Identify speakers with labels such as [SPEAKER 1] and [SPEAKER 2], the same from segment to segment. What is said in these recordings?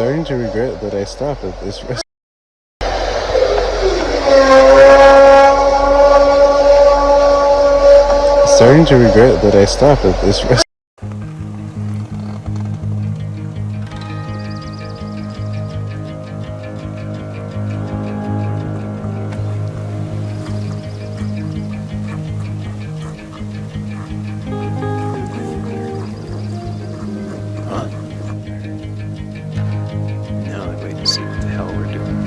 [SPEAKER 1] starting to regret that I stopped at this restaurant. Starting to regret that I stopped at this restaurant.
[SPEAKER 2] Now I wait to see what the hell we're doing.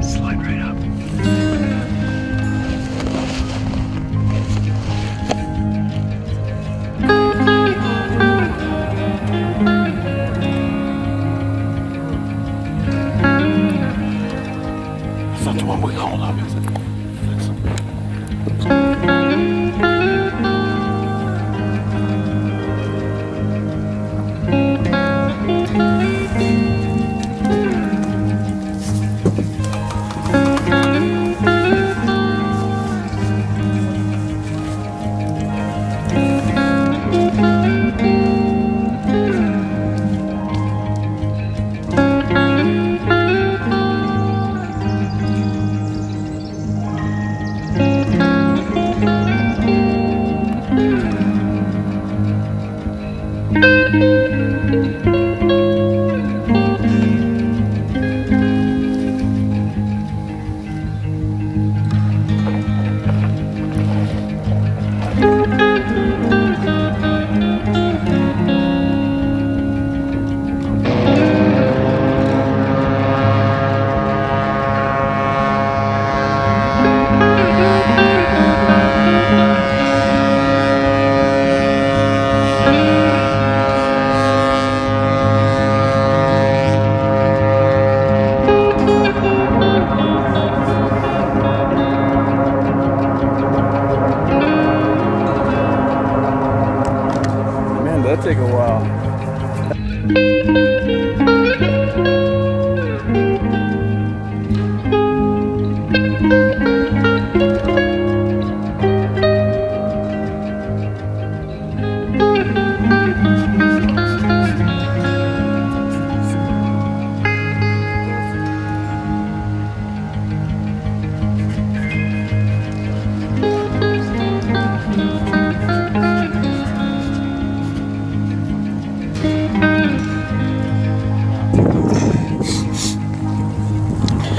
[SPEAKER 2] Slide right up.
[SPEAKER 3] It's not the one we called up, is it?
[SPEAKER 1] Man, that'd take a while.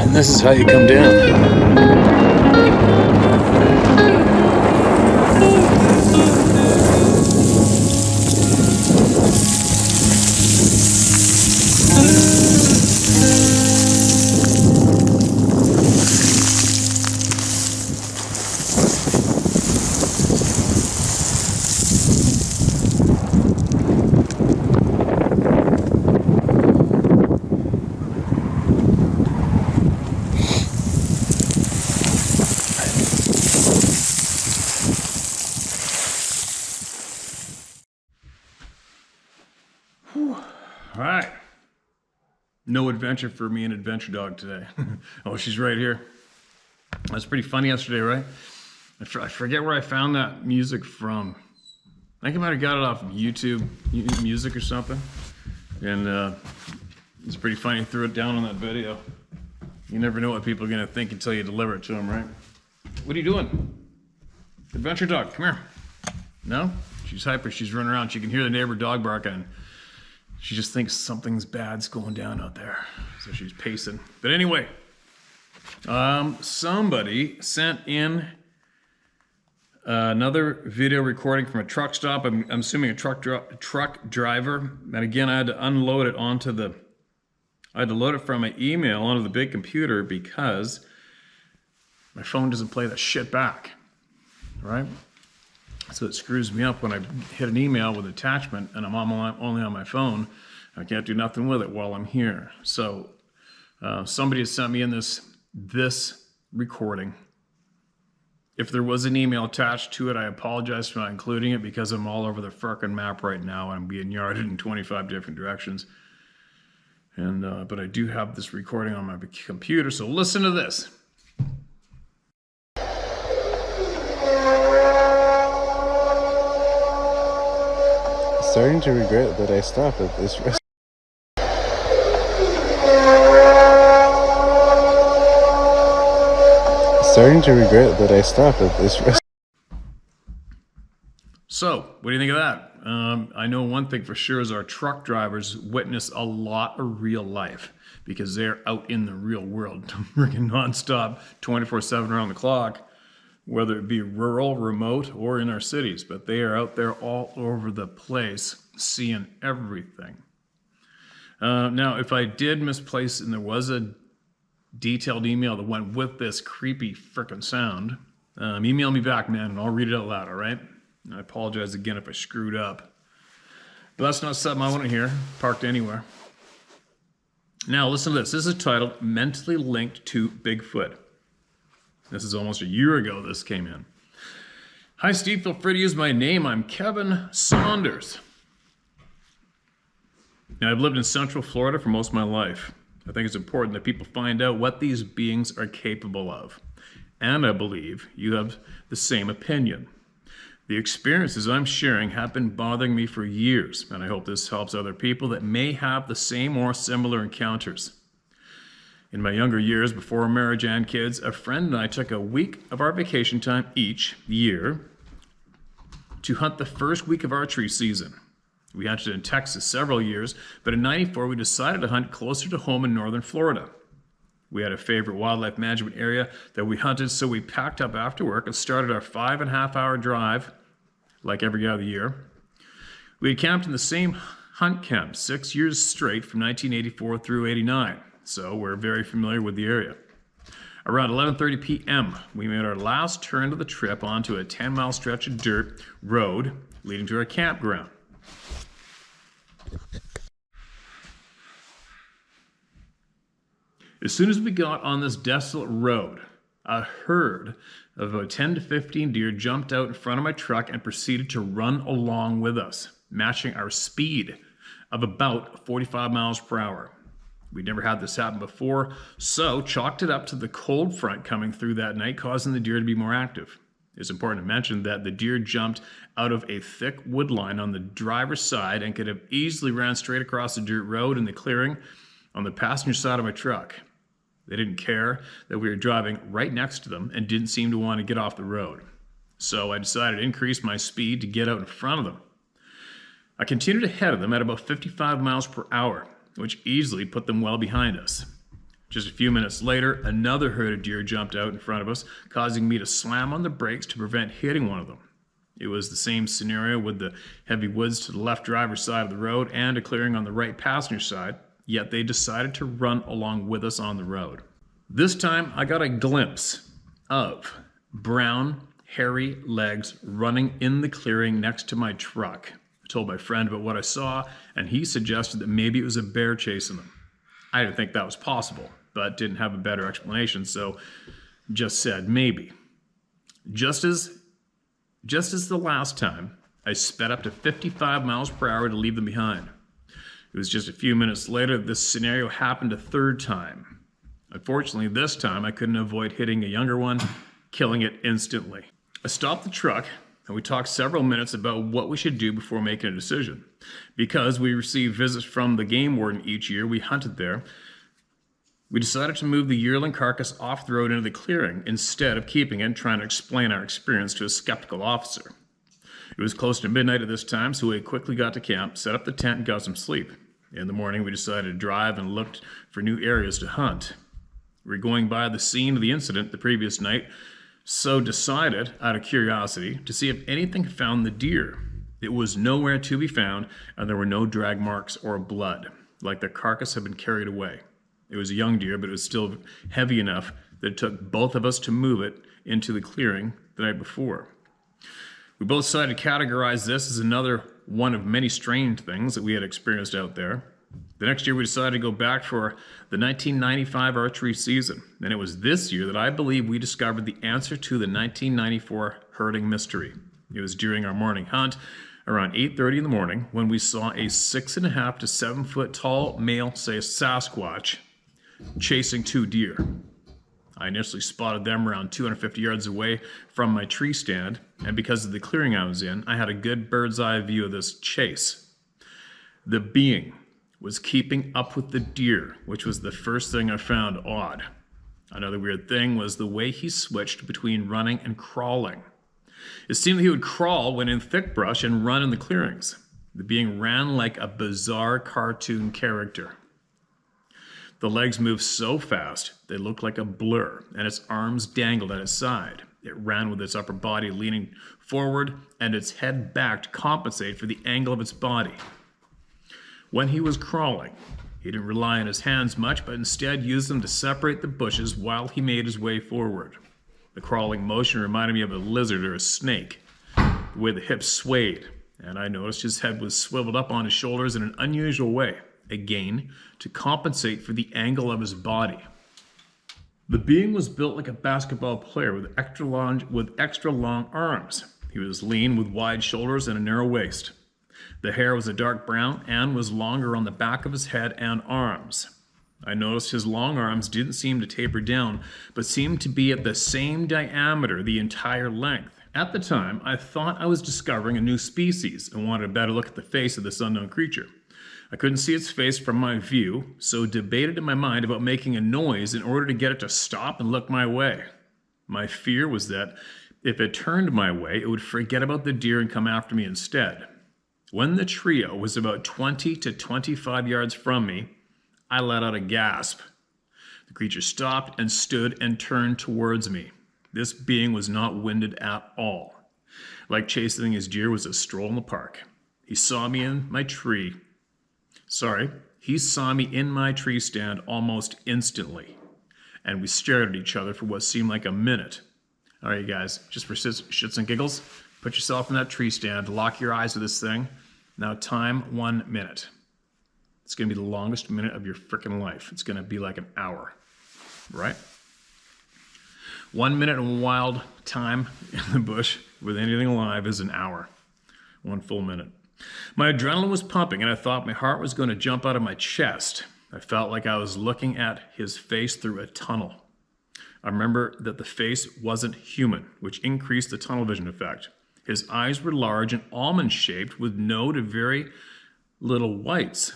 [SPEAKER 2] And this is how you come down.
[SPEAKER 3] All right. No adventure for me and Adventure Dog today. Oh, she's right here. That's pretty funny yesterday, right? I forget where I found that music from. I think I might have got it off of YouTube Music or something. And it's pretty funny. Threw it down on that video. You never know what people are going to think until you deliver it to them, right? What are you doing? Adventure Dog, come here. No? She's hyper. She's running around. She can hear the neighbor dog barking. She just thinks something's bad's going down out there. So she's pacing. But anyway, somebody sent in another video recording from a truck stop. I'm assuming a truck driver. And again, I had to unload it onto the, I had to load it from my email onto the big computer because my phone doesn't play that shit back, right? So it screws me up when I hit an email with attachment and I'm only on my phone. I can't do nothing with it while I'm here. So somebody has sent me in this recording. If there was an email attached to it, I apologize for not including it because I'm all over the frickin' map right now and I'm being yarded in 25 different directions. And but I do have this recording on my computer, so listen to this.
[SPEAKER 1] Starting to regret that I stopped at this restaurant. Starting to regret that I stopped at this restaurant.
[SPEAKER 3] So, what do you think of that? I know one thing for sure is our truck drivers witness a lot of real life because they're out in the real world, working nonstop, 24/7 around the clock, whether it be rural, remote, or in our cities. But they are out there all over the place, seeing everything. Now, if I did misplace and there was a detailed email that went with this creepy frickin' sound, email me back, man, and I'll read it out loud, all right? I apologize again if I screwed up. But that's not something I want to hear, parked anywhere. Now, listen to this. This is titled Mentally Linked to Bigfoot. This is almost a year ago this came in. Hi, Steve. Feel free to use my name. I'm Kevin Saunders. Now, I've lived in Central Florida for most of my life. I think it's important that people find out what these beings are capable of. And I believe you have the same opinion. The experiences I'm sharing have been bothering me for years, and I hope this helps other people that may have the same or similar encounters. In my younger years, before marriage and kids, a friend and I took a week of our vacation time each year to hunt the first week of archery season. We hunted in Texas several years, but in '94 we decided to hunt closer to home in northern Florida. We had a favorite wildlife management area that we hunted, so we packed up after work and started our 5.5-hour drive like every other year. We had camped in the same hunt camp 6 years straight from 1984 through '89, so we're very familiar with the area. Around 11:30 p.m., we made our last turn of the trip onto a 10-mile stretch of dirt road leading to our campground. As soon as we got on this desolate road, a herd of about 10 to 15 deer jumped out in front of my truck and proceeded to run along with us, matching our speed of about 45 miles per hour. We'd never had this happen before, so chalked it up to the cold front coming through that night, causing the deer to be more active. It's important to mention that the deer jumped out of a thick wood line on the driver's side and could have easily ran straight across the dirt road in the clearing on the passenger side of my truck. They didn't care that we were driving right next to them and didn't seem to want to get off the road. So I decided to increase my speed to get out in front of them. I continued ahead of them at about 55 miles per hour, which easily put them well behind us. Just a few minutes later, another herd of deer jumped out in front of us, causing me to slam on the brakes to prevent hitting one of them. It was the same scenario with the heavy woods to the left driver's side of the road and a clearing on the right passenger side, yet they decided to run along with us on the road. This time, I got a glimpse of brown, hairy legs running in the clearing next to my truck. I told my friend about what I saw, and he suggested that maybe it was a bear chasing them. I didn't think that was possible, but didn't have a better explanation, so just said maybe. Just as the last time, I sped up to 55 miles per hour to leave them behind. It was just a few minutes later that this scenario happened a third time. Unfortunately, this time I couldn't avoid hitting a younger one, killing it instantly. I stopped the truck and we talked several minutes about what we should do before making a decision. Because we received visits from the game warden each year we hunted there, we decided to move the yearling carcass off the road into the clearing instead of keeping it and trying to explain our experience to a skeptical officer. It was close to midnight at this time, so we quickly got to camp, set up the tent, and got some sleep. In the morning, we decided to drive and looked for new areas to hunt. We were going by the scene of the incident the previous night, so decided, out of curiosity, to see if anything had found the deer. It was nowhere to be found, and there were no drag marks or blood, like the carcass had been carried away. It was a young deer, but it was still heavy enough that it took both of us to move it into the clearing the night before. We both decided to categorize this as another one of many strange things that we had experienced out there. The next year we decided to go back for the 1995 archery season. And it was this year that I believe we discovered the answer to the 1994 herding mystery. It was during our morning hunt around 8:30 in the morning when we saw a 6.5 to 7 foot tall male, say a Sasquatch, chasing 2 deer. I initially spotted them around 250 yards away from my tree stand, and because of the clearing I was in, I had a good bird's eye view of this chase. The being was keeping up with the deer, which was the first thing I found odd. Another weird thing was the way he switched between running and crawling. It seemed that he would crawl when in thick brush and run in the clearings. The being ran like a bizarre cartoon character. The legs moved so fast, they looked like a blur, and its arms dangled at its side. It ran with its upper body leaning forward and its head back to compensate for the angle of its body. When he was crawling, he didn't rely on his hands much, but instead used them to separate the bushes while he made his way forward. The crawling motion reminded me of a lizard or a snake, the way the hips swayed, and I noticed his head was swiveled up on his shoulders in an unusual way, again, to compensate for the angle of his body. The being was built like a basketball player with extra long arms. He was lean with wide shoulders and a narrow waist. The hair was a dark brown and was longer on the back of his head and arms. I noticed his long arms didn't seem to taper down, but seemed to be at the same diameter the entire length. At the time, I thought I was discovering a new species and wanted a better look at the face of this unknown creature. I couldn't see its face from my view, so debated in my mind about making a noise in order to get it to stop and look my way. My fear was that if it turned my way, it would forget about the deer and come after me instead. When the trio was about 20 to 25 yards from me, I let out a gasp. The creature stopped and stood and turned towards me. This being was not winded at all. Like chasing his deer was a stroll in the park. He saw me in my tree stand almost instantly, and we stared at each other for what seemed like a minute. All right, you guys, just for shits and giggles, put yourself in that tree stand, lock your eyes with this thing. Now time 1 minute. It's going to be the longest minute of your freaking life. It's going to be like an hour, right? 1 minute in wild time in the bush with anything alive is an hour. 1 full minute. My adrenaline was pumping, and I thought my heart was going to jump out of my chest. I felt like I was looking at his face through a tunnel. I remember that the face wasn't human, which increased the tunnel vision effect. His eyes were large and almond-shaped with no to very little whites.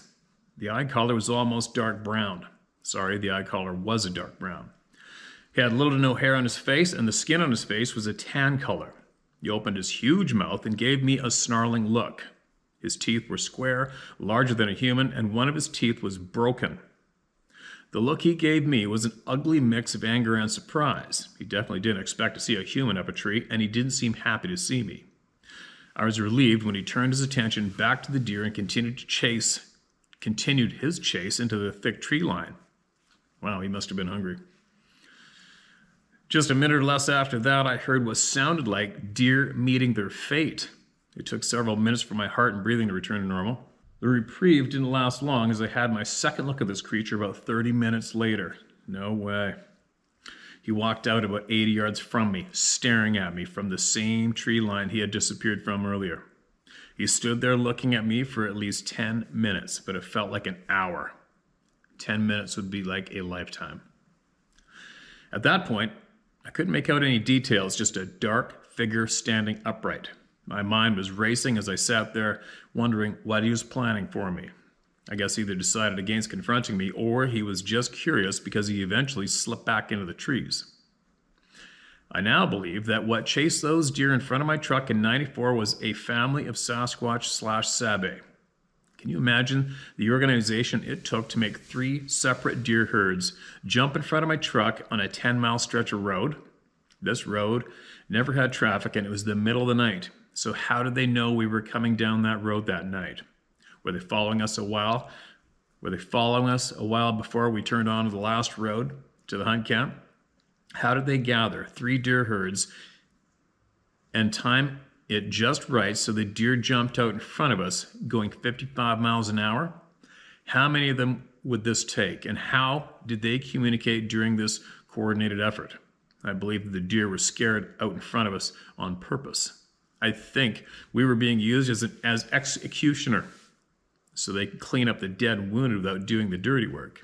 [SPEAKER 3] The eye color was almost dark brown. Sorry, the eye color was a dark brown. He had little to no hair on his face, and the skin on his face was a tan color. He opened his huge mouth and gave me a snarling look. His teeth were square, larger than a human, and one of his teeth was broken. The look he gave me was an ugly mix of anger and surprise. He definitely didn't expect to see a human up a tree, and he didn't seem happy to see me. I was relieved when he turned his attention back to the deer and continued his chase into the thick tree line. Wow, he must have been hungry. Just a minute or less after that, I heard what sounded like deer meeting their fate. It took several minutes for my heart and breathing to return to normal. The reprieve didn't last long, as I had my second look at this creature about 30 minutes later. No way. He walked out about 80 yards from me, staring at me from the same tree line he had disappeared from earlier. He stood there looking at me for at least 10 minutes, but it felt like an hour. 10 minutes would be like a lifetime. At that point, I couldn't make out any details, just a dark figure standing upright. My mind was racing as I sat there, wondering what he was planning for me. I guess he either decided against confronting me, or he was just curious because he eventually slipped back into the trees. I now believe that what chased those deer in front of my truck in '94 was a family of Sasquatch/Sabe. Can you imagine the organization it took to make 3 separate deer herds jump in front of my truck on a 10-mile stretch of road? This road never had traffic, and it was the middle of the night. So how did they know we were coming down that road that night? Were they following us a while? Before we turned onto the last road to the hunt camp? How did they gather 3 deer herds and time it just right so the deer jumped out in front of us going 55 miles an hour? How many of them would this take, and how did they communicate during this coordinated effort? I believe that the deer were scared out in front of us on purpose. I think we were being used as executioner so they could clean up the dead and wounded without doing the dirty work.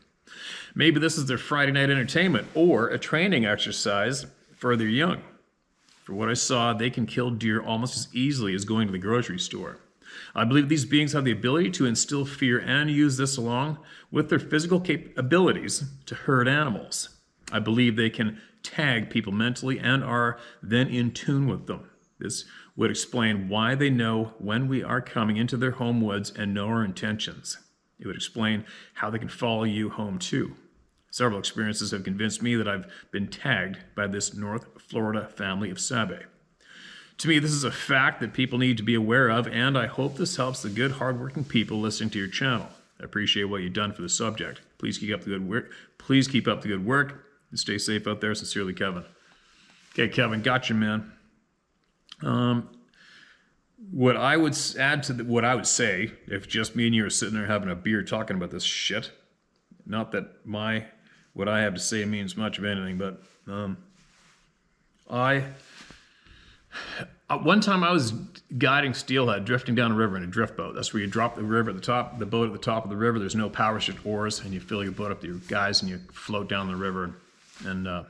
[SPEAKER 3] Maybe this is their Friday night entertainment or a training exercise for their young. For what I saw, they can kill deer almost as easily as going to the grocery store. I believe these beings have the ability to instill fear and use this along with their physical abilities to herd animals. I believe they can tag people mentally and are then in tune with them. This would explain why they know when we are coming into their home woods and know our intentions. It would explain how they can follow you home too. Several experiences have convinced me that I've been tagged by this North Florida family of Sabe. To me, this is a fact that people need to be aware of, and I hope this helps the good, hardworking people listening to your channel. I appreciate what you've done for the subject. Please keep up the good work. Please keep up the good work, and stay safe out there. Sincerely, Kevin. Okay, Kevin, gotcha, man. What I would add to what I would say, if just me and you are sitting there having a beer talking about this shit, not that what I have to say means much of anything, but one time I was guiding steelhead, drifting down a river in a drift boat. That's where you drop the boat at the top of the river. There's no power, it's just oars, and you fill your boat up to your guys, and you float down the river and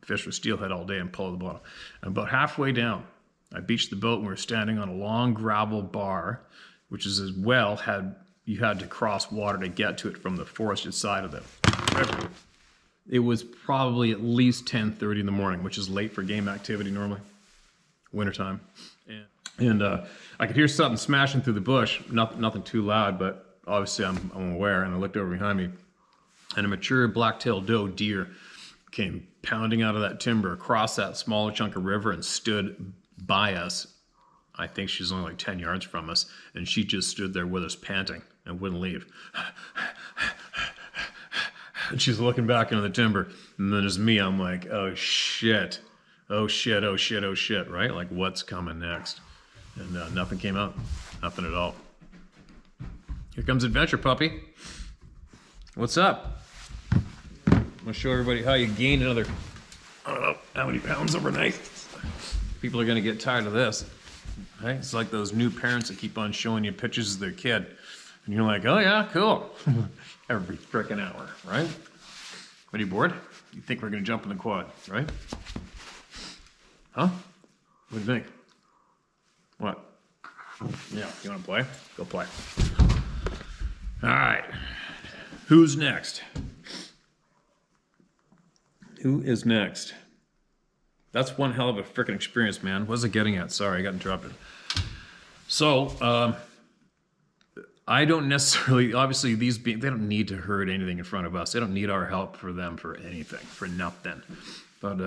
[SPEAKER 3] fish for steelhead all day and pull the boat. And about halfway down, I beached the boat, and we were standing on a long gravel bar, which is as well you had to cross water to get to it from the forested side of the river. It was probably at least 10:30 in the morning, which is late for game activity normally, wintertime. And I could hear something smashing through the bush, nothing too loud, but obviously I'm aware, and I looked over behind me, and a mature black-tailed doe deer came pounding out of that timber across that smaller chunk of river and stood by us. I think she's only like 10 yards from us, and she just stood there with us panting and wouldn't leave. And she's looking back into the timber, and then there's me. I'm like, oh shit, oh shit, oh shit, oh shit, right? Like, what's coming next? And nothing came out, nothing at all. Here comes Adventure Puppy. What's up? I'm gonna show everybody how you gained another, I don't know how many pounds overnight. People are gonna get tired of this. Right? It's like those new parents that keep on showing you pictures of their kid. And you're like, oh yeah, cool. Every frickin' hour, right? Are you bored? You think we're gonna jump in the quad, right? Huh? What do you think? What? Yeah, you wanna play? Go play. All right, who's next? Who is next? That's one hell of a frickin' experience, man. What was I getting at? Sorry, I got interrupted. So, I don't necessarily, obviously these beings, they don't need to herd anything in front of us. They don't need our help for them for anything, for nothing. But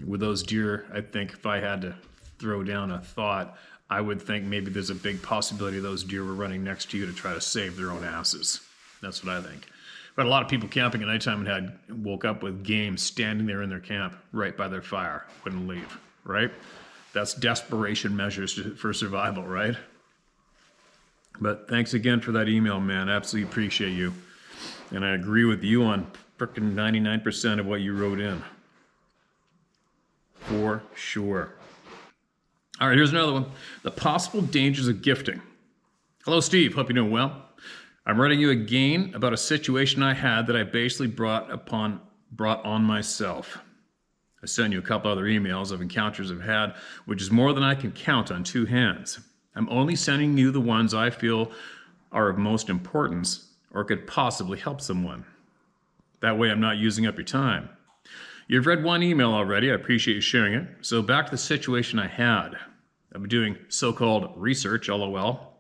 [SPEAKER 3] with those deer, I think if I had to throw down a thought, I would think maybe there's a big possibility those deer were running next to you to try to save their own asses. That's what I think. But a lot of people camping at nighttime and woke up with game standing there in their camp right by their fire, wouldn't leave, right? That's desperation measures for survival, right? But thanks again for that email, man. Absolutely appreciate you. And I agree with you on frickin' 99% of what you wrote in. For sure. All right, here's another one. The possible dangers of gifting. Hello, Steve. Hope you're doing well. I'm writing you again about a situation I had that I basically brought on myself. I sent you a couple other emails of encounters I've had, which is more than I can count on two hands. I'm only sending you the ones I feel are of most importance or could possibly help someone. That way I'm not using up your time. You've read one email already. I appreciate you sharing it. So back to the situation I had. I've been doing so-called research, LOL,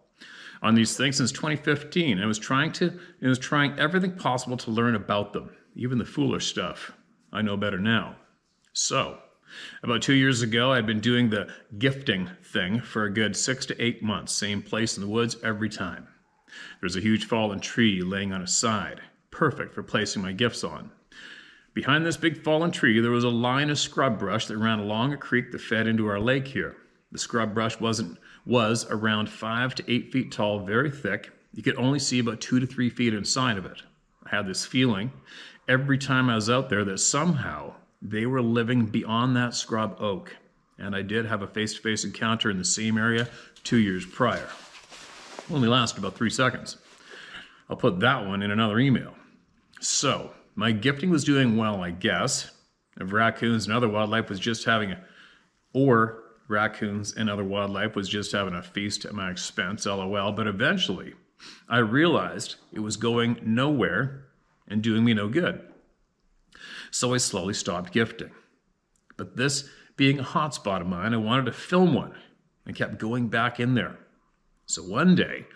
[SPEAKER 3] on these things since 2015. I was trying everything possible to learn about them, even the foolish stuff. I know better now. So, about 2 years ago, I'd been doing the gifting thing for a good 6 to 8 months, same place in the woods every time. There's a huge fallen tree laying on its side, perfect for placing my gifts on. Behind this big fallen tree, there was a line of scrub brush that ran along a creek that fed into our lake here. The scrub brush was around 5 to 8 feet tall, very thick. You could only see about 2 to 3 feet inside of it. I had this feeling every time I was out there that somehow they were living beyond that scrub oak. And I did have a face-to-face encounter in the same area 2 years prior. Only lasted about 3 seconds. I'll put that one in another email. So, my gifting was doing well, I guess. If raccoons and other wildlife was just having a feast at my expense, lol. But eventually, I realized it was going nowhere and doing me no good. So I slowly stopped gifting. But this being a hotspot of mine, I wanted to film one and kept going back in there. So one day,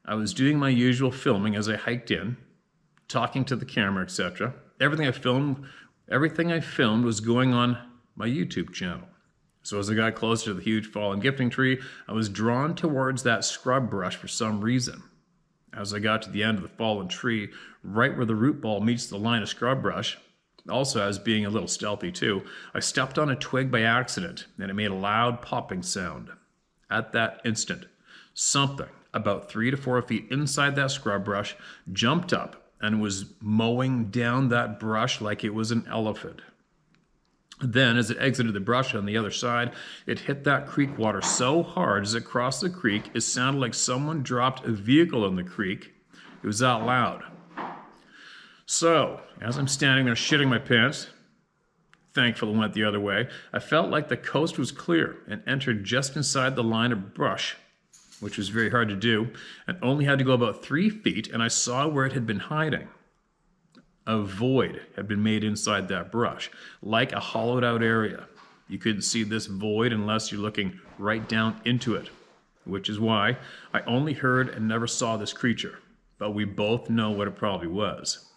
[SPEAKER 3] I was doing my usual filming as I hiked in, talking to the camera, etc. Everything I filmed was going on my YouTube channel. So as I got closer to the huge fallen gifting tree, I was drawn towards that scrub brush for some reason. As I got to the end of the fallen tree, right where the root ball meets the line of scrub brush, also as being a little stealthy too, I stepped on a twig by accident and it made a loud popping sound. At that instant, something about 3 to 4 feet inside that scrub brush jumped up and was mowing down that brush like it was an elephant. Then, as it exited the brush on the other side, it hit that creek water so hard as it crossed the creek, it sounded like someone dropped a vehicle in the creek. It was that loud. So, as I'm standing there shitting my pants, thankfully went the other way, I felt like the coast was clear and entered just inside the line of brush, which was very hard to do, and only had to go about 3 feet, and I saw where it had been hiding. A void had been made inside that brush, like a hollowed out area. You couldn't see this void unless you're looking right down into it, which is why I only heard and never saw this creature, but we both know what it probably was.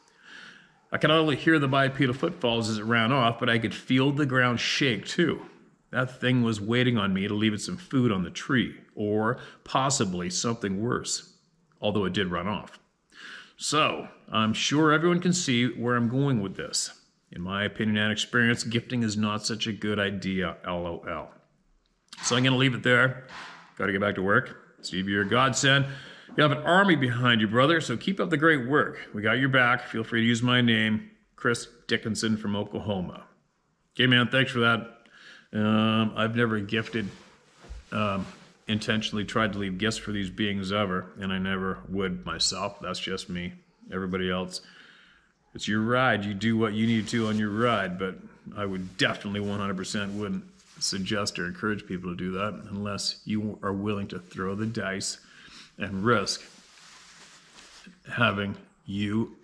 [SPEAKER 3] I could not only hear the bipedal footfalls as it ran off, but I could feel the ground shake too. That thing was waiting on me to leave it some food on the tree, or possibly something worse, although it did run off. So, I'm sure everyone can see where I'm going with this. In my opinion and experience, gifting is not such a good idea, lol. So I'm going to leave it there. Got to get back to work. Steve, you're a godsend. You have an army behind you, brother, so keep up the great work. We got your back. Feel free to use my name, Chris Dickinson from Oklahoma. Okay, man, thanks for that. I've never gifted, intentionally tried to leave gifts for these beings ever, and I never would myself. That's just me. Everybody else, it's your ride. You do what you need to on your ride, but I would definitely 100% wouldn't suggest or encourage people to do that unless you are willing to throw the dice and risk having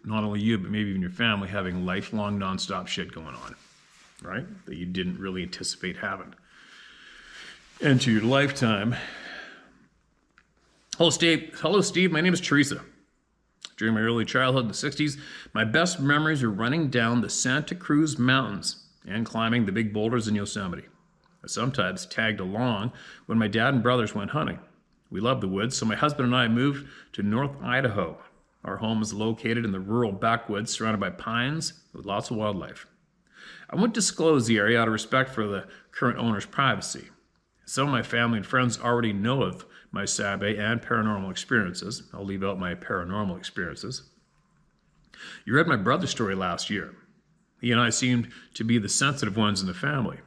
[SPEAKER 3] not only you, but maybe even your family, having lifelong nonstop shit going on, right? That you didn't really anticipate having into your lifetime. Hello, Steve. My name is Teresa. During my early childhood in the 60s, my best memories were running down the Santa Cruz Mountains and climbing the big boulders in Yosemite. I sometimes tagged along when my dad and brothers went hunting. We loved the woods, so my husband and I moved to North Idaho. Our home is located in the rural backwoods surrounded by pines with lots of wildlife. I won't disclose the area out of respect for the current owner's privacy. Some of my family and friends already know of my Sabe and paranormal experiences. I'll leave out my paranormal experiences. You read my brother's story last year. He and I seemed to be the sensitive ones in the family.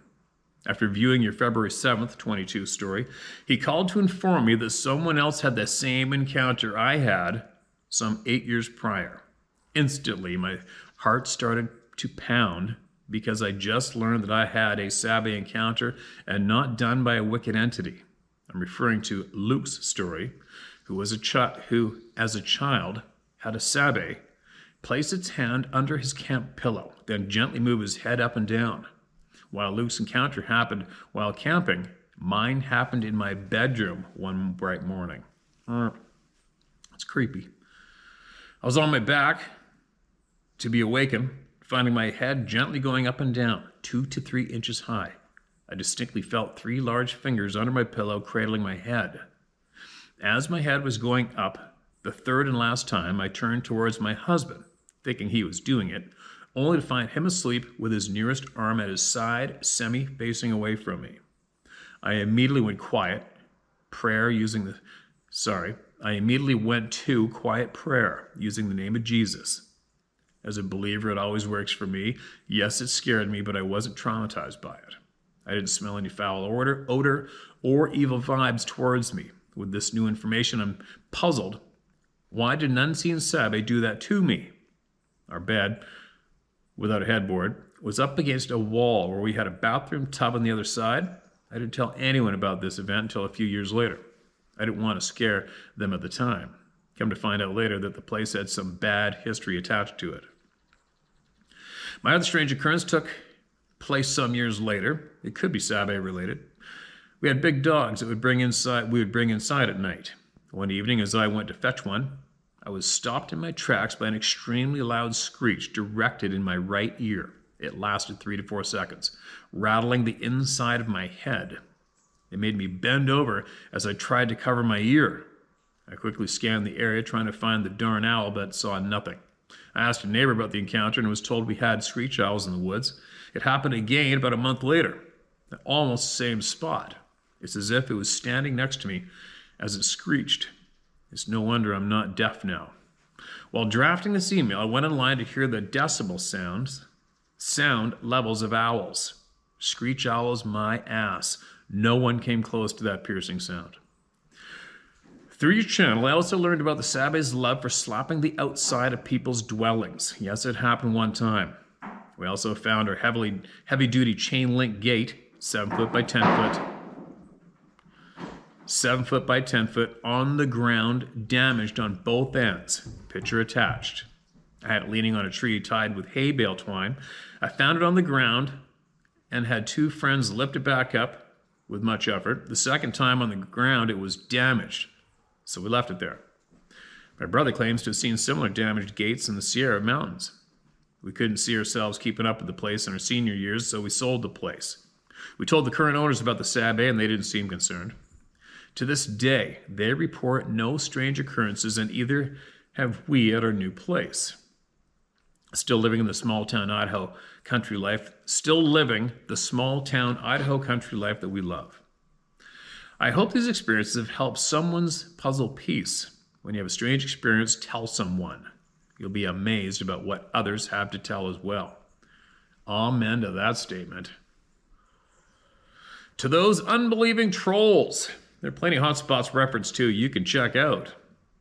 [SPEAKER 3] After viewing your February 7th, 22 story, he called to inform me that someone else had the same encounter I had some 8 years prior. Instantly, my heart started to pound because I just learned that I had a Sabe encounter and not done by a wicked entity. I'm referring to Luke's story, who as a child had a Sabe place its hand under his camp pillow, then gently move his head up and down. While Luke's encounter happened while camping, mine happened in my bedroom one bright morning. It's creepy. I was on my back to be awakened, finding my head gently going up and down, 2 to 3 inches high. I distinctly felt 3 large fingers under my pillow cradling my head. As my head was going up, the third and last time, I turned towards my husband, thinking he was doing it, only to find him asleep with his nearest arm at his side, semi-facing away from me. I immediately went to quiet prayer using the name of Jesus. As a believer, it always works for me. Yes, it scared me, but I wasn't traumatized by it. I didn't smell any foul odor or evil vibes towards me. With this new information, I'm puzzled. Why did an unseen Sabe do that to me? Our bed, without a headboard, was up against a wall where we had a bathroom tub on the other side. I didn't tell anyone about this event until a few years later. I didn't want to scare them at the time. Come to find out later that the place had some bad history attached to it. My other strange occurrence took place some years later. It could be Sabe related. We had big dogs that we would bring inside at night. One evening, as I went to fetch one, I was stopped in my tracks by an extremely loud screech directed in my right ear. It lasted 3 to 4 seconds, rattling the inside of my head. It made me bend over as I tried to cover my ear. I quickly scanned the area trying to find the darn owl, but saw nothing. I asked a neighbor about the encounter and was told we had screech owls in the woods. It happened again about a month later, at almost the same spot. It's as if it was standing next to me as it screeched. It's no wonder I'm not deaf now. While drafting this email, I went online to hear the decibel sound levels of owls. Screech owls, my ass. No one came close to that piercing sound. Through your channel, I also learned about the Sabe's love for slapping the outside of people's dwellings. Yes, it happened one time. We also found our heavy-duty chain link gate, 7 foot by 10 foot. 7 foot by 10 foot on the ground, damaged on both ends. Picture attached. I had it leaning on a tree tied with hay bale twine. I found it on the ground and had 2 friends lift it back up with much effort. The second time on the ground, it was damaged, so we left it there. My brother claims to have seen similar damaged gates in the Sierra Mountains. We couldn't see ourselves keeping up with the place in our senior years, so we sold the place. We told the current owners about the Sabe, and they didn't seem concerned. To this day, they report no strange occurrences, and either have we at our new place. Still living the small town Idaho country life that we love. I hope these experiences have helped someone's puzzle piece. When you have a strange experience, tell someone. You'll be amazed about what others have to tell as well. Amen to that statement. To those unbelieving trolls, there are plenty of hotspots referenced to you can check out.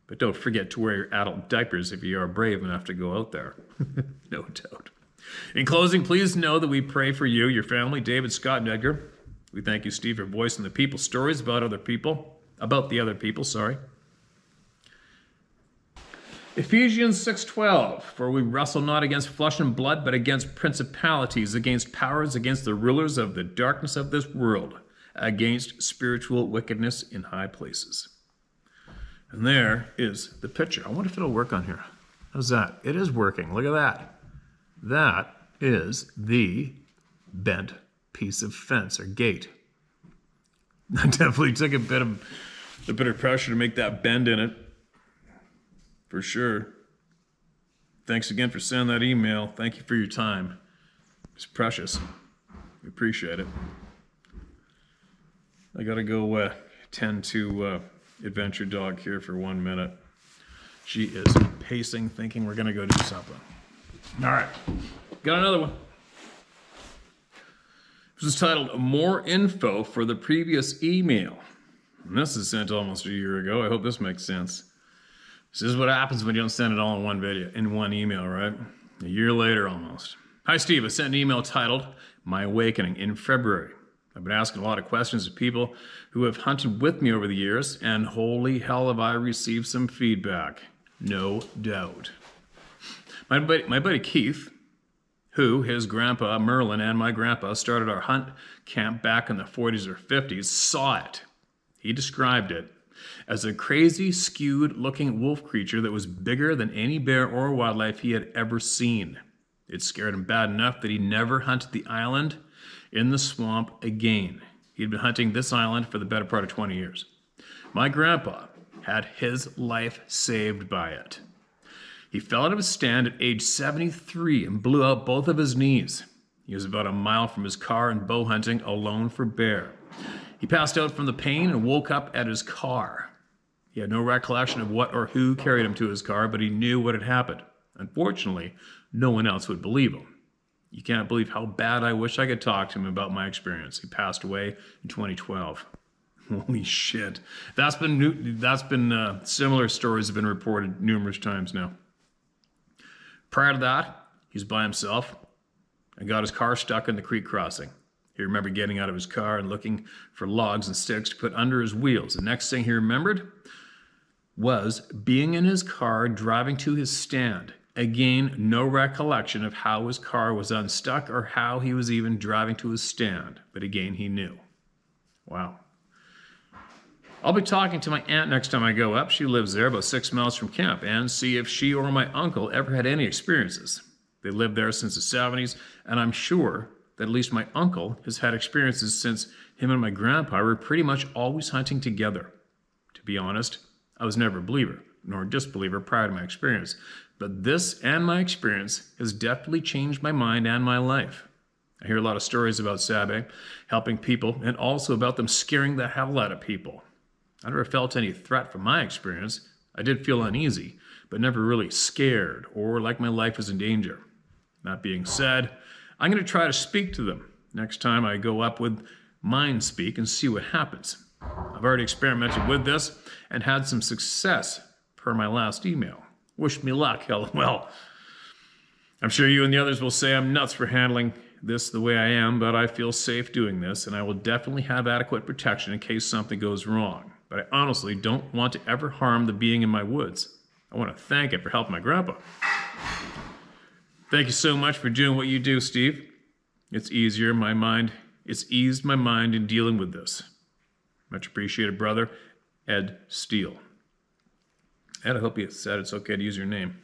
[SPEAKER 3] But don't forget to wear your adult diapers if you are brave enough to go out there. No doubt. In closing, please know that we pray for you, your family, David, Scott, and Edgar. We thank you, Steve, for voicing the people's stories about the other people. Ephesians 6:12, for we wrestle not against flesh and blood, but against principalities, against powers, against the rulers of the darkness of this world, against spiritual wickedness in high places. And there is the picture. I wonder if it'll work on here. How's that? It is working. Look at that. That is the bent piece of fence or gate. I definitely took a bit of pressure to make that bend in it. For sure. Thanks again for sending that email. Thank you for your time. It's precious. We appreciate it. I gotta go tend to Adventure Dog here for 1 minute. She is pacing, thinking we're gonna go do something. All right, got another one. This is titled More Info for the Previous Email. And this is sent almost a year ago. I hope this makes sense. This is what happens when you don't send it all in one email, right? A year later almost. Hi Steve, I sent an email titled My Awakening in February. I've been asking a lot of questions of people who have hunted with me over the years, and holy hell have I received some feedback. No doubt. My buddy Keith, who, his grandpa Merlin and my grandpa started our hunt camp back in the 40s or 50s, saw it. He described it as a crazy, skewed-looking wolf creature that was bigger than any bear or wildlife he had ever seen. It scared him bad enough that he never hunted the island in the swamp again. He'd been hunting this island for the better part of 20 years. My grandpa had his life saved by it. He fell out of his stand at age 73 and blew out both of his knees. He was about a mile from his car and bow hunting alone for bear. He passed out from the pain and woke up at his car. He had no recollection of what or who carried him to his car, but he knew what had happened. Unfortunately, no one else would believe him. You can't believe how bad I wish I could talk to him about my experience. He passed away in 2012. Holy shit. Similar stories have been reported numerous times now. Prior to that, he's by himself and got his car stuck in the creek crossing. He remembered getting out of his car and looking for logs and sticks to put under his wheels. The next thing he remembered was being in his car driving to his stand. Again, no recollection of how his car was unstuck or how he was even driving to his stand. But again, he knew. Wow. I'll be talking to my aunt next time I go up. She lives there about 6 miles from camp, and see if she or my uncle ever had any experiences. They lived there since the 70s, and I'm sure that at least my uncle has had experiences since him and my grandpa were pretty much always hunting together. To be honest, I was never a believer, nor a disbeliever prior to my experience. But this and my experience has definitely changed my mind and my life. I hear a lot of stories about Sabe helping people, and also about them scaring the hell out of people. I never felt any threat from my experience. I did feel uneasy, but never really scared or like my life was in danger. That being said, I'm going to try to speak to them next time I go up with Mind Speak and see what happens. I've already experimented with this and had some success per my last email. Wish me luck, LOL. I'm sure you and the others will say I'm nuts for handling this the way I am, but I feel safe doing this, and I will definitely have adequate protection in case something goes wrong. But I honestly don't want to ever harm the being in my woods. I want to thank it for helping my grandpa. Thank you so much for doing what you do, Steve. It's eased my mind in dealing with this. Much appreciated, brother. Ed Steele. Ed, I hope you said it's okay to use your name.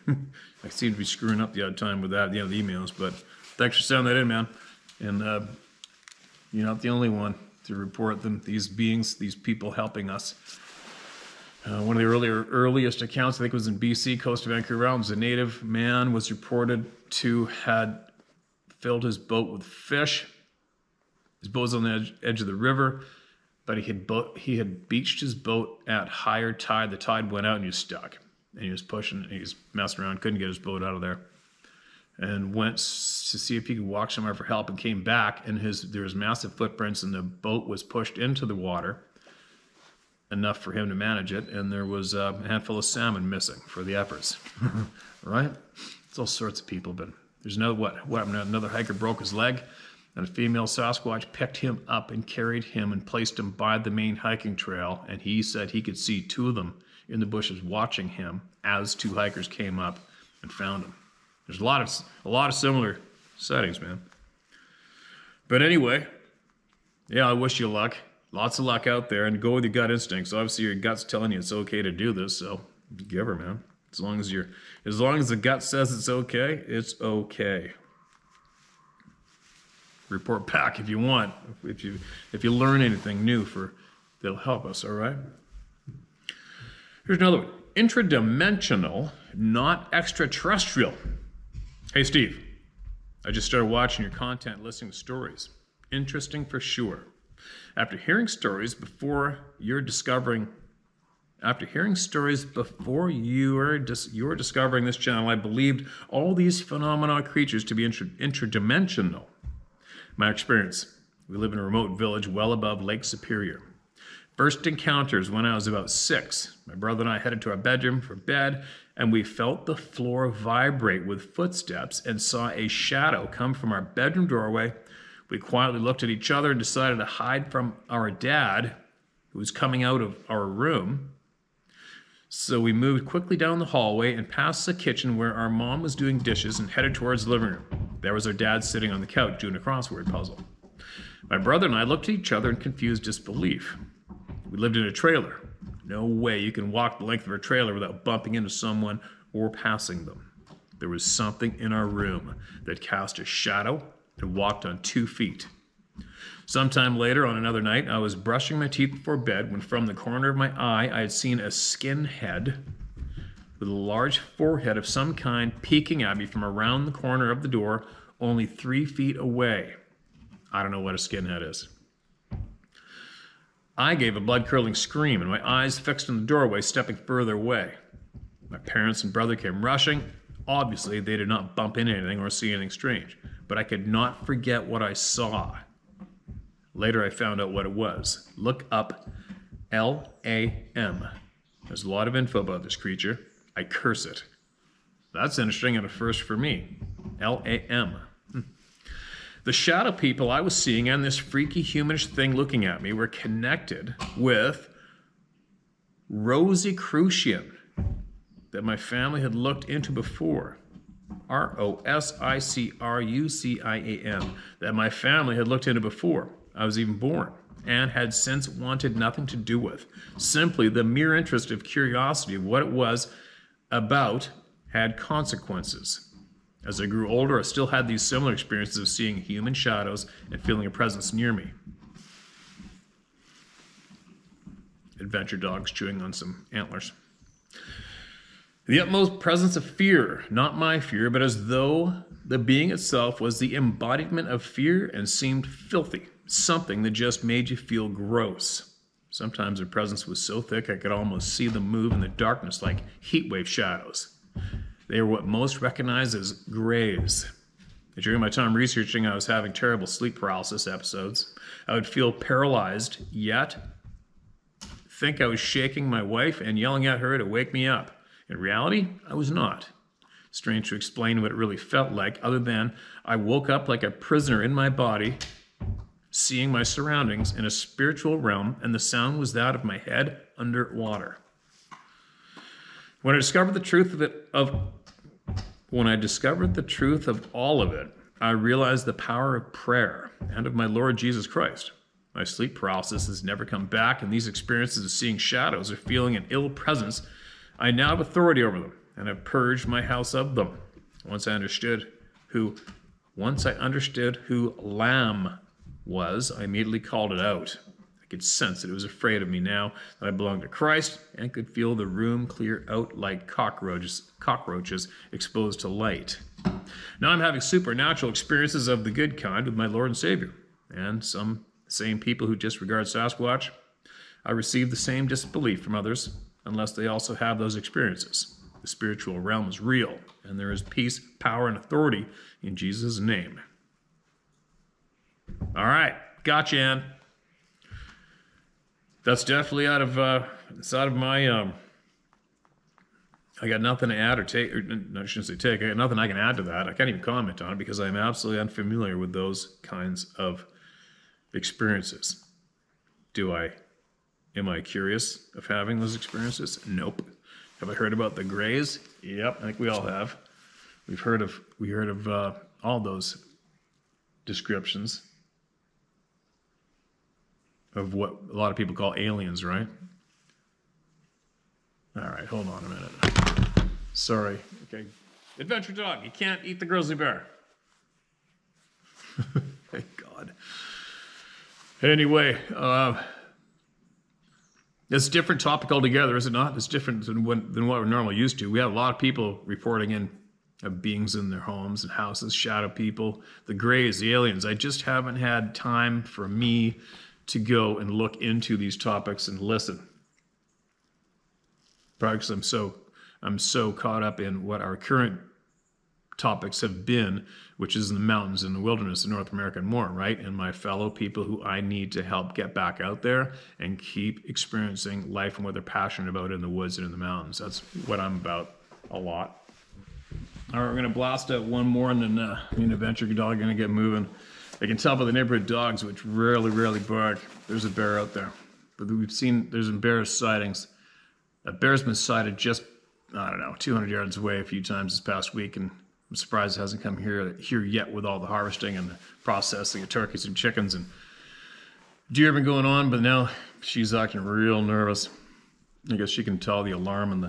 [SPEAKER 3] I seem to be screwing up the odd time with that at the end of the emails, but thanks for sending that in, man. And you're not the only one to report them, these beings, these people helping us. One of the earliest accounts, I think it was in BC, coast of Vancouver Islands, a native man was reported to had filled his boat with fish. His boat was on the edge of the river, but he had beached his boat at higher tide. The tide went out and he was stuck. And he was pushing, he was messing around, couldn't get his boat out of there. And went to see if he could walk somewhere for help, and came back, and there was massive footprints, and the boat was pushed into the water, enough for him to manage it, and there was a handful of salmon missing for the efforts. Right? It's all sorts of people, but there's another hiker broke his leg, and a female Sasquatch picked him up and carried him and placed him by the main hiking trail, and he said he could see two of them in the bushes watching him as two hikers came up and found him. There's a lot of similar sightings, man. But anyway, yeah, I wish you luck. Lots of luck out there, and go with your gut instincts. Obviously, your gut's telling you it's okay to do this, so give her, man. As long as the gut says it's okay, it's okay. Report back if you want. If you learn anything new, that'll help us. All right. Here's another one. Interdimensional, not extraterrestrial. Hey, Steve, I just started watching your content, listening to stories. Interesting for sure. After hearing stories before you were discovering this channel, I believed all these phenomena creatures to be interdimensional. My experience: we live in a remote village well above Lake Superior. First encounters when I was about 6. My brother and I headed to our bedroom for bed, and we felt the floor vibrate with footsteps and saw a shadow come from our bedroom doorway. We quietly looked at each other and decided to hide from our dad, who was coming out of our room. So we moved quickly down the hallway and past the kitchen where our mom was doing dishes and headed towards the living room. There was our dad sitting on the couch doing a crossword puzzle. My brother and I looked at each other in confused disbelief. We lived in a trailer. No way you can walk the length of a trailer without bumping into someone or passing them. There was something in our room that cast a shadow and walked on 2 feet. Sometime later on another night, I was brushing my teeth before bed when from the corner of my eye, I had seen a skinhead with a large forehead of some kind peeking at me from around the corner of the door, only 3 feet away. I don't know what a skinhead is. I gave a blood-curdling scream and my eyes fixed on the doorway, stepping further away. My parents and brother came rushing. Obviously, they did not bump into anything or see anything strange, but I could not forget what I saw. Later, I found out what it was. Look up LAM. There's a lot of info about this creature. I curse it. That's interesting and a first for me. LAM. The shadow people I was seeing and this freaky humanish thing looking at me were connected with Rosicrucian that my family had looked into before. Rosicrucian that my family had looked into before I was even born and had since wanted nothing to do with. Simply the mere interest of curiosity of what it was about had consequences. As I grew older, I still had these similar experiences of seeing human shadows and feeling a presence near me. Adventure dogs chewing on some antlers. The utmost presence of fear, not my fear, but as though the being itself was the embodiment of fear and seemed filthy, something that just made you feel gross. Sometimes their presence was so thick I could almost see them move in the darkness like heatwave shadows. They were what most recognized as grays. During my time researching, I was having terrible sleep paralysis episodes. I would feel paralyzed, yet think I was shaking my wife and yelling at her to wake me up. In reality, I was not. Strange to explain what it really felt like, other than I woke up like a prisoner in my body, seeing my surroundings in a spiritual realm, and the sound was that of my head underwater. When I discovered the truth of all of it, I realized the power of prayer and of my Lord Jesus Christ. My sleep paralysis has never come back, and these experiences of seeing shadows or feeling an ill presence, I now have authority over them and have purged my house of them. Once I understood who Lamb was, I immediately called it out. I could sense that it was afraid of me now that I belonged to Christ and could feel the room clear out like cockroaches exposed to light. Now I'm having supernatural experiences of the good kind with my Lord and Savior. And some same people who disregard Sasquatch, I receive the same disbelief from others unless they also have those experiences. The spiritual realm is real, and there is peace, power, and authority in Jesus' name. All right, gotcha, Ann. That's definitely out of my. I got nothing to add or take. Or, no, I shouldn't say take. I got nothing I can add to that. I can't even comment on it because I'm absolutely unfamiliar with those kinds of experiences. Am I curious of having those experiences? Nope. Have I heard about the grays? Yep, I think we all have. We heard of all those descriptions of what a lot of people call aliens, right? All right, hold on a minute. Sorry. Okay. Adventure dog, you can't eat the grizzly bear. Thank God. Anyway, it's a different topic altogether, is it not? It's different than what we're normally used to. We have a lot of people reporting in of beings in their homes and houses, shadow people, the grays, the aliens. I just haven't had time for me to go and look into these topics and listen. Probably because I'm so caught up in what our current topics have been, which is in the mountains and the wilderness in North America and more, right? And my fellow people who I need to help get back out there and keep experiencing life and what they're passionate about in the woods and in the mountains. That's what I'm about a lot. All right, we're going to blast out one more, and then me and Adventure Dog are going to get moving. I can tell by the neighborhood dogs, which rarely bark. There's a bear out there. But there's been bear sightings. A bear's been sighted just, 200 yards away a few times this past week, and I'm surprised it hasn't come here yet with all the harvesting and the processing of turkeys and chickens and deer have been going on, but now she's acting real nervous. I guess she can tell the alarm in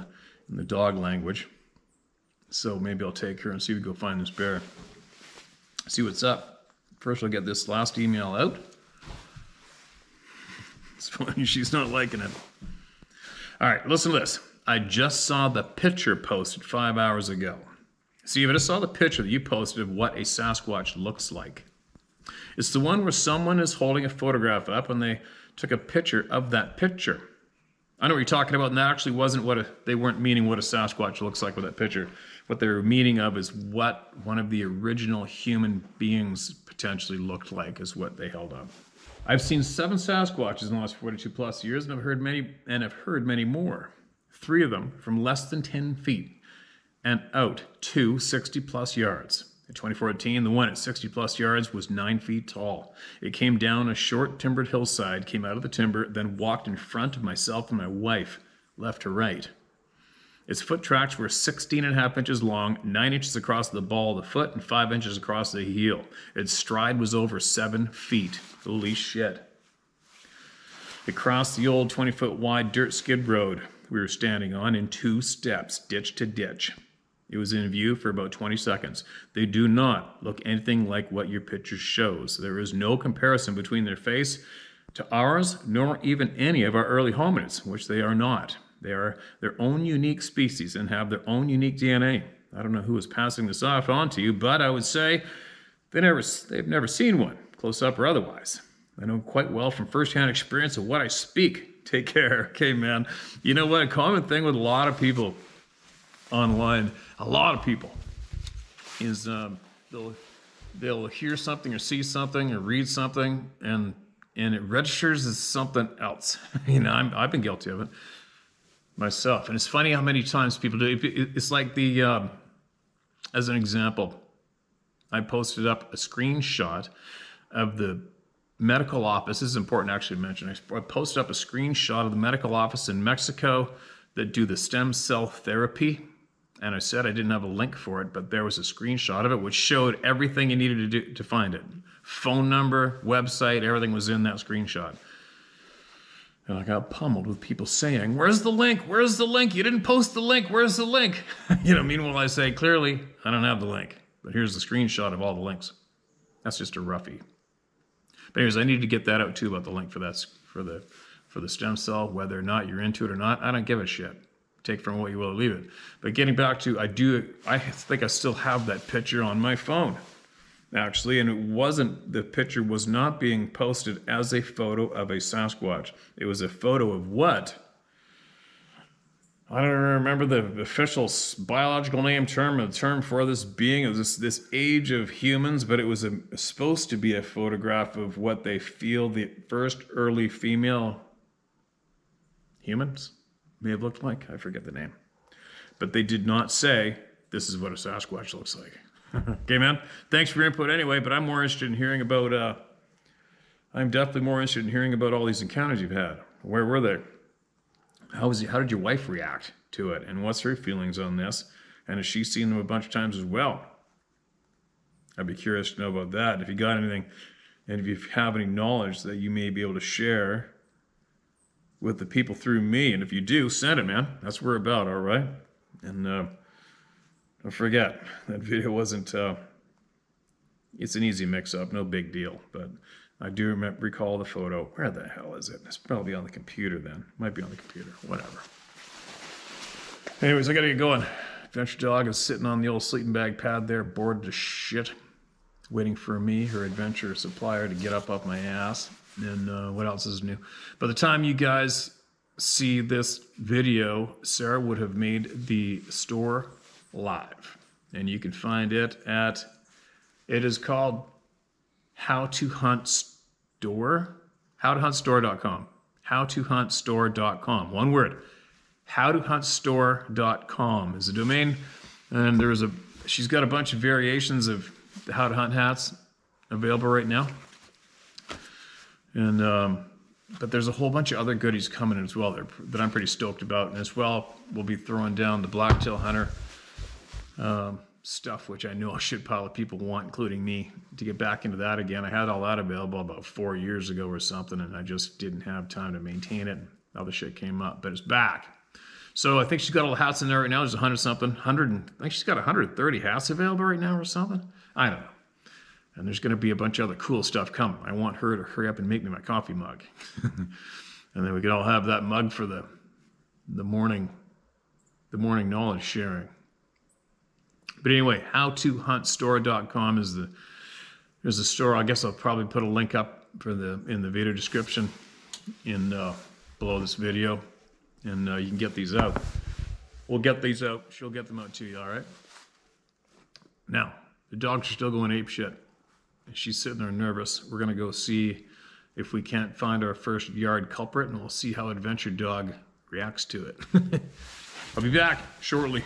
[SPEAKER 3] the dog language. So maybe I'll take her and see if we can go find this bear. See what's up. First, I'll get this last email out. It's funny, she's not liking it. All right, listen to this. I just saw the picture posted 5 hours ago. See, I just saw the picture that you posted of what a Sasquatch looks like. It's the one where someone is holding a photograph up and they took a picture of that picture. I know what you're talking about, and that actually wasn't they weren't meaning what a Sasquatch looks like with that picture. What they were meaning of is what one of the original human beings potentially looked like, is what they held up. I've seen 7 Sasquatches in the last 42 plus years, and I've heard many more. 3 of them from less than 10 feet and out to 60 plus yards. In 2014, the one at 60 plus yards was 9 feet tall. It came down a short timbered hillside, came out of the timber, then walked in front of myself and my wife, left to right. Its foot tracks were 16.5 inches long, 9 inches across the ball of the foot, and 5 inches across the heel. Its stride was over 7 feet. Holy shit. It crossed the old 20-foot wide dirt skid road we were standing on in 2 steps, ditch to ditch. It was in view for about 20 seconds. They do not look anything like what your picture shows. There is no comparison between their face to ours, nor even any of our early hominids, which they are not. They are their own unique species and have their own unique DNA. I don't know who is passing this off on to you, but I would say they've never seen one, close up or otherwise. I know quite well from firsthand experience of what I speak. Take care. Okay, man. You know what? A common thing with a lot of people online, a lot of people, is they'll hear something or see something or read something and it registers as something else. You know, I've been guilty of it myself, and it's funny how many times people do it. It's like as an example, I posted up a screenshot of the medical office. This is important to actually mention. I posted up a screenshot of the medical office in Mexico that do the stem cell therapy. And I said I didn't have a link for it, but there was a screenshot of it which showed everything you needed to do to find it. Phone number, website, everything was in that screenshot. And I got pummeled with people saying, "Where's the link? Where's the link? You didn't post the link. Where's the link?" You know, meanwhile I say, clearly, I don't have the link. But here's the screenshot of all the links. That's just a roughie. But anyways, I need to get that out too about the link for the stem cell, whether or not you're into it or not. I don't give a shit. Take from what you will, leave it. But getting back to, I think I still have that picture on my phone, actually, and the picture was not being posted as a photo of a Sasquatch. It was a photo of what? I don't remember the official biological term for this being, of this age of humans, but it was supposed to be a photograph of what they feel the first early female humans may have looked like. I forget the name. But they did not say, this is what a Sasquatch looks like. Okay, man? Thanks for your input anyway, but I'm more interested in hearing about, I'm definitely more interested in hearing about all these encounters you've had. Where were they? How did your wife react to it? And what's her feelings on this? And has she seen them a bunch of times as well? I'd be curious to know about that. If you got anything, and if you have any knowledge that you may be able to share with the people through me, and if you do, send it, man. That's what we're about, all right? And don't forget, that video wasn't, it's an easy mix-up, no big deal, but I do recall the photo. Where the hell is it? It's probably on the computer then. Might be on the computer, whatever. Anyways, I gotta get going. Adventure Dog is sitting on the old sleeping bag pad there, bored to shit, waiting for me, her adventure supplier, to get up off my ass. And what else is new? By the time you guys see this video, Sarah would have made the store live. And you can find it at, it is called How to Hunt Store, howtohuntstore.com. Howtohuntstore.com. One word. Howtohuntstore.com is the domain. And she's got a bunch of variations of the How to Hunt hats available right now. And but there's a whole bunch of other goodies coming in as well that I'm pretty stoked about. And as well, we'll be throwing down the Blacktail Hunter stuff, which I know a shit pile of people want, including me, to get back into that again. I had all that available about 4 years ago or something, and I just didn't have time to maintain it. Other shit came up, but it's back. So I think she's got all the hats in there right now. There's 100-something. I think she's got 130 hats available right now or something. I don't know. And there's going to be a bunch of other cool stuff coming. I want her to hurry up and make me my coffee mug. And then we can all have that mug for the morning knowledge sharing. But anyway, howtohuntstore.com is There's a store. I guess I'll probably put a link up for in the video description in below this video, and you can get these out. We'll get these out. She'll get them out to you. All right. Now the dogs are still going ape shit. She's sitting there nervous. We're gonna go see if we can't find our first yard culprit, and we'll see how Adventure Dog reacts to it. I'll be back shortly.